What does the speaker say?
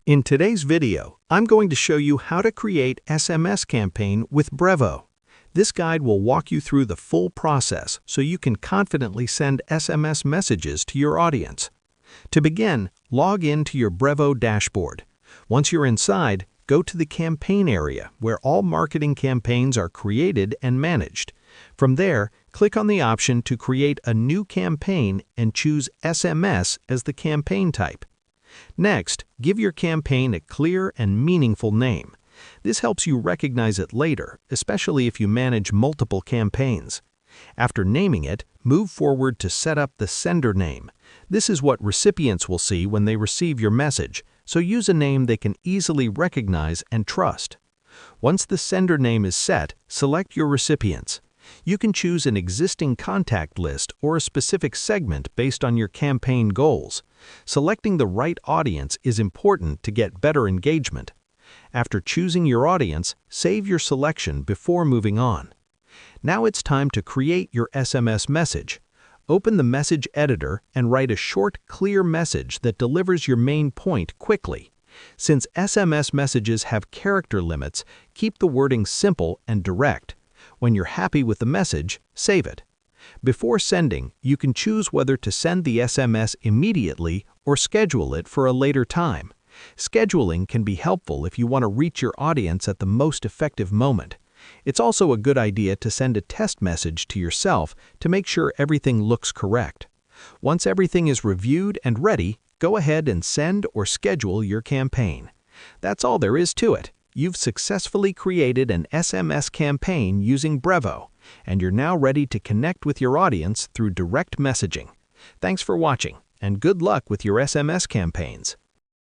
In today's video, I'm going to show you how to create SMS campaign with Brevo. This guide will walk you through the full process so you can confidently send SMS messages to your audience. To begin, log in to your Brevo dashboard. Once you're inside, go to the campaign area where all marketing campaigns are created and managed. From there, click on the option to create a new campaign and choose SMS as the campaign type. Next, give your campaign a clear and meaningful name. This helps you recognize it later, especially if you manage multiple campaigns. After naming it, move forward to set up the sender name. This is what recipients will see when they receive your message, so use a name they can easily recognize and trust. Once the sender name is set, select your recipients. You can choose an existing contact list or a specific segment based on your campaign goals. Selecting the right audience is important to get better engagement. After choosing your audience, save your selection before moving on. Now it's time to create your SMS message. Open the message editor and write a short, clear message that delivers your main point quickly. Since SMS messages have character limits, keep the wording simple and direct. When you're happy with the message, save it. Before sending, you can choose whether to send the SMS immediately or schedule it for a later time. Scheduling can be helpful if you want to reach your audience at the most effective moment. It's also a good idea to send a test message to yourself to make sure everything looks correct. Once everything is reviewed and ready, go ahead and send or schedule your campaign. That's all there is to it. You've successfully created an SMS campaign using Brevo, and you're now ready to connect with your audience through direct messaging. Thanks for watching, and good luck with your SMS campaigns.